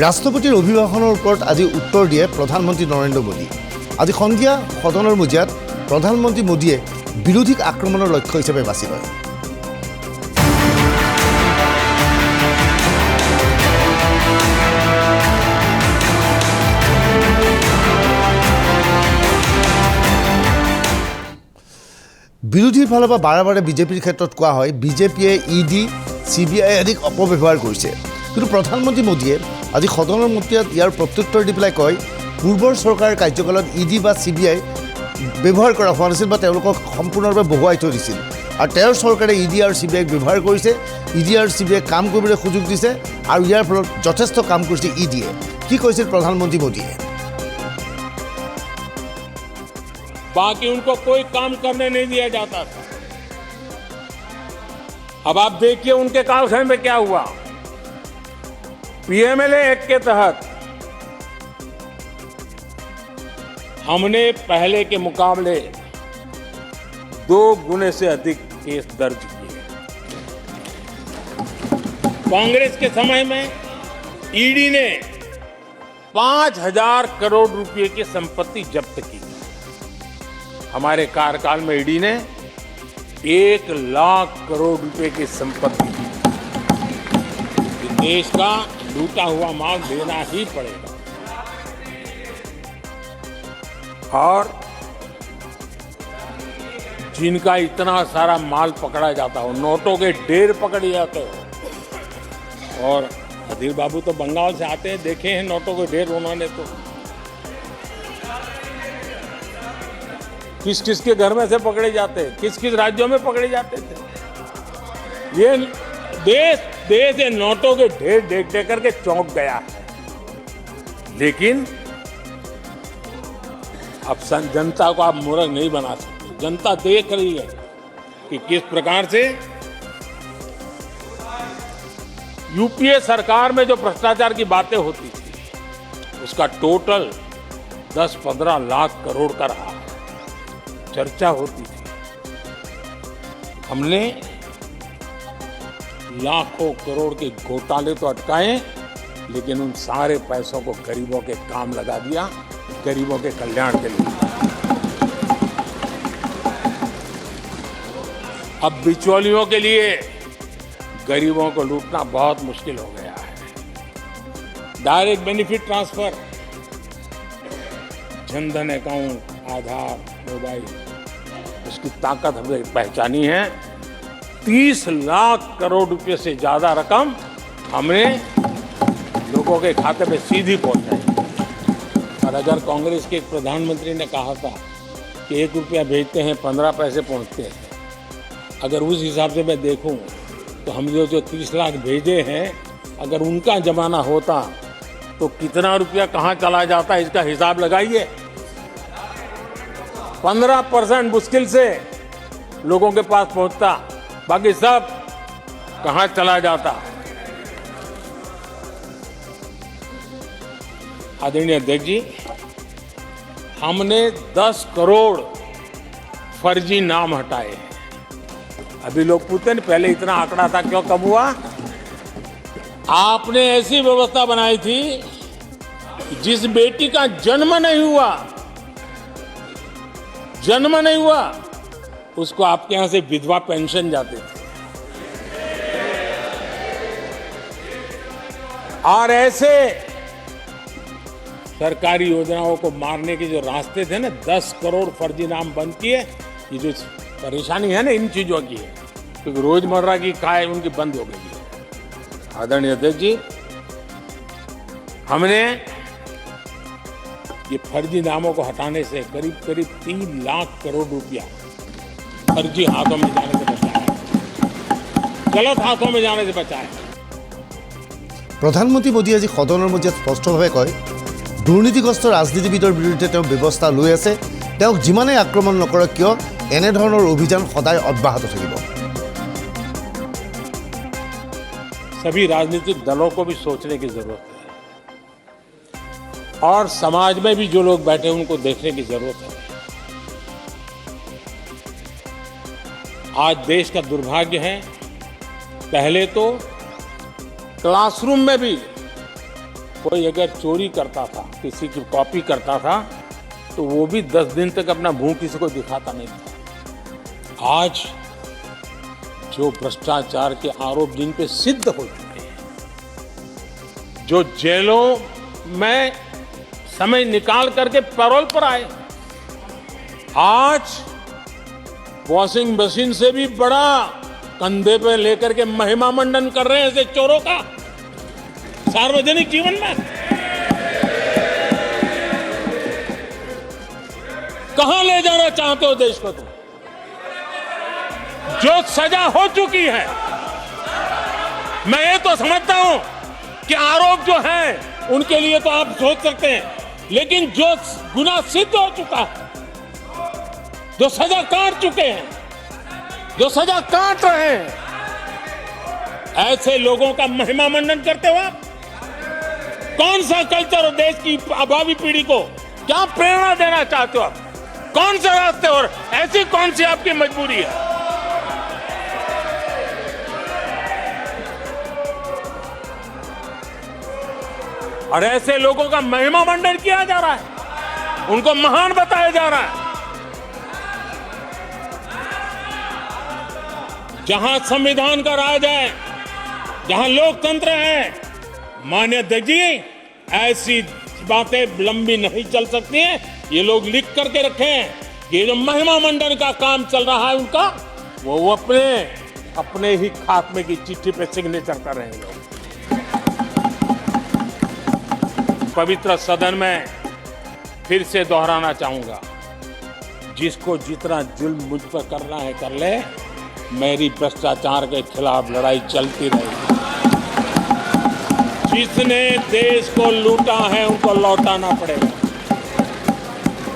ৰাষ্ট্ৰপতিৰ অভিভাষণৰ ওপৰত আজি উত্তৰ দিয়ে প্ৰধানমন্ত্ৰী নৰেন্দ্ৰ মোদী। আজি সন্ধিয়া সদনৰ মজিয়াত প্ৰধানমন্ত্ৰী মোদীয়ে বিৰোধীক আক্ৰমণৰ লক্ষ্য হিচাপে বাছি লয়। বিৰোধীৰ ফালৰ পৰা বাৰে বাৰে বিজেপিৰ ক্ষেত্ৰত কোৱা হয় বিজেপিয়ে ইডি CBI আদিক অপব্যৱহাৰ কৰিছে, কিন্তু প্ৰধানমন্ত্ৰী মোদীয়ে আজি সদনৰ মজিয়াত ইয়াৰ প্ৰত্যুত্তৰ দি পেলাই কয় পূৰ্বৰ চৰকাৰৰ কাৰ্যকালত ইডি বা CBI ব্যৱহাৰ কৰা হোৱা নাছিল বা তেওঁলোকক সম্পূৰ্ণৰূপে বহুৱাই থৈ দিছিল, আৰু তেওঁৰ চৰকাৰে ইডি আৰু CBIক ব্যৱহাৰ কৰিছে, ইডি আৰু CBI কাম কৰিবলৈ সুযোগ দিছে, আৰু ইয়াৰ ফলত যথেষ্ট কাম কৰিছে ইডিয়ে। কি কৈছিল প্ৰধানমন্ত্ৰী মোদীয়ে? बाकी उनको कोई काम करने नहीं दिया जाता था। अब आप देखिए उनके कालखंड में क्या हुआ। PMLA एक्ट के तहत हमने पहले के मुकाबले 2 गुने से अधिक केस दर्ज किए। कांग्रेस के समय में ईडी ने 5,000 करोड़ रुपए की संपत्ति जब्त की। हमारे कार्यकाल में ईडी ने 1 लाख करोड़ रुपए की संपत्ति की। देश का लूटा हुआ माल देना ही पड़ेगा। और जिनका इतना सारा माल पकड़ा जाता हो, नोटों के ढेर पकड़े जाते हो, और अधीर बाबू तो बंगाल से आते हैं, देखे हैं नोटों के ढेर उन्होंने तो किस किस के घर में से पकड़े जाते हैं, किस किस राज्यों में पकड़े जाते थे। ये देश ये नोटों के ढेर देख देख करके चौंक गया है। लेकिन अब जनता को आप मूर्ख नहीं बना सकते। जनता देख रही है कि किस प्रकार से यूपीए सरकार में जो भ्रष्टाचार की बातें होती थी उसका टोटल 10-15 लाख करोड़ का रहा, चर्चा होती थी। हमने लाखों करोड़ के घोटाले तो अटकाए, लेकिन उन सारे पैसों को गरीबों के काम लगा दिया, गरीबों के कल्याण के लिए। अब बिचौलियों के लिए गरीबों को लूटना बहुत मुश्किल हो गया है। Direct benefit transfer, Jan Dhan account, Aadhaar, mobile, उसकी ताकत हमने पहचानी है। 30 लाख करोड़ रुपए से ज्यादा रकम हमने लोगों के खाते में सीधी पहुंचाई। और अगर कांग्रेस के एक प्रधानमंत्री ने कहा था कि 1 रुपया भेजते हैं 15 पैसे पहुंचते हैं, अगर उस हिसाब से मैं देखूं तो हम जो 30 लाख भेजे हैं, अगर उनका जमाना होता तो कितना रुपया कहां चला जाता, इसका हिसाब लगाइए। 15% मुश्किल से लोगों के पास पहुंचता, बाकी सब कहां चला जाता। आदरणीय अध्यक्ष जी, हमने 10 करोड़ फर्जी नाम हटाए हैं। अभी लोग पूछते हैं पहले इतना आंकड़ा था, क्यों कम हुआ? आपने ऐसी व्यवस्था बनाई थी जिस बेटी का जन्म नहीं हुआ उसको आपके यहां से विधवा पेंशन जाते थे। और ऐसे सरकारी योजनाओं को मारने के जो रास्ते थे ना, 10 करोड़ फर्जी नाम बंद किए। ये जो परेशानी है ना इन चीजों की है, क्योंकि रोजमर्रा की काय उनकी बंद हो गई है। आदरणीय अध्यक्ष जी, हमने ये फर्जी नामों को हटाने से करीब 3 लाख करोड़ रुपया फर्जी हाथों में जाने से बचाया, गलत हाथों में जाने से बचाया। প্ৰধানমন্ত্ৰী মোদীয়ে আজি সদনৰ মজিয়াত স্পষ্টভাৱে কয় দুৰ্নীতিগ্ৰস্ত ৰাজনীতিবিদৰ বিৰুদ্ধে তেওঁ ব্যৱস্থা লৈ আছে। তেওঁক যিমানেই আক্ৰমণ নকৰক কিয় এনেধৰণৰ অভিযান সদায় অব্যাহত থাকিব। सभी राजनीतिक दलों को भी सोचने की जरूरत है, और समाज में भी जो लोग बैठे हैं उनको देखने की जरूरत है। आज देश का दुर्भाग्य है, पहले तो क्लासरूम में भी कोई अगर चोरी करता था, किसी की कॉपी करता था, तो वो भी 10 दिन तक अपना मुंह किसी को दिखाता नहीं था। आज जो भ्रष्टाचार के आरोप जिन पे सिद्ध हो चुके हैं, जो जेलों में समय निकाल करके पैरोल पर आए, आज वॉशिंग मशीन से भी बड़ा कंधे पे लेकर के महिमा मंडन कर रहे हैं ऐसे चोरों का सार्वजनिक जीवन में। कहां ले जाना चाहते हो देश को तुम? जो सजा हो चुकी है, मैं ये तो समझता हूं कि आरोप जो है उनके लिए तो आप सोच सकते हैं, लेकिन जो गुनाह सिद्ध हो चुका है, जो सजा काट चुके हैं, जो सजा काट रहे हैं, ऐसे लोगों का महिमा मंडन करते हो आप? कौन सा कल्चर और देश की भावी पीढ़ी को क्या प्रेरणा देना चाहते हो आप? कौन से रास्ते और ऐसी कौन सी आपकी मजबूरी है? और ऐसे लोगों का महिमा मंडन किया जा रहा है, उनको महान बताया जा रहा है। जहां संविधान का राज है, जहां लोकतंत्र है, मान्य अध्यक्ष जी, ऐसी बातें लंबी नहीं चल सकती हैं। ये लोग लिख करके रखे हैं कि ये जो महिमा मंडन का काम चल रहा है उनका, वो अपने ही खात्मे की चिट्ठी पे सिग्नेचर कर रहे हैं। पवित्र सदन में फिर से दोहराना चाहूंगा, जिसको जितना जुल्म मुझ पर करना है कर ले, मेरी भ्रष्टाचार के खिलाफ लड़ाई चलती रहेगी। जिसने देश को लूटा है उनको लौटाना पड़ेगा,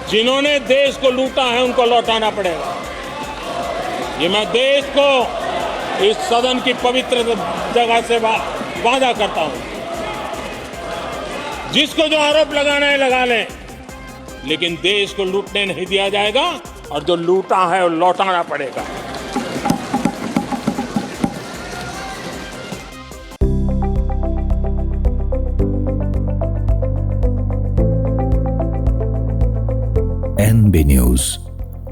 जिन्होंने देश को लूटा है उनको लौटाना पड़ेगा। ये मैं देश को इस सदन की पवित्र जगह से वादा करता हूं। जिसको जो आरोप लगाना है लगा लें, लेकिन देश को लूटने नहीं दिया जाएगा, और जो लूटा है वो लौटाना पड़ेगा। NB নিউজ,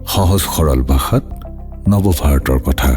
সহজ সৰল ভাষাত নৱভাৰতৰ কথা।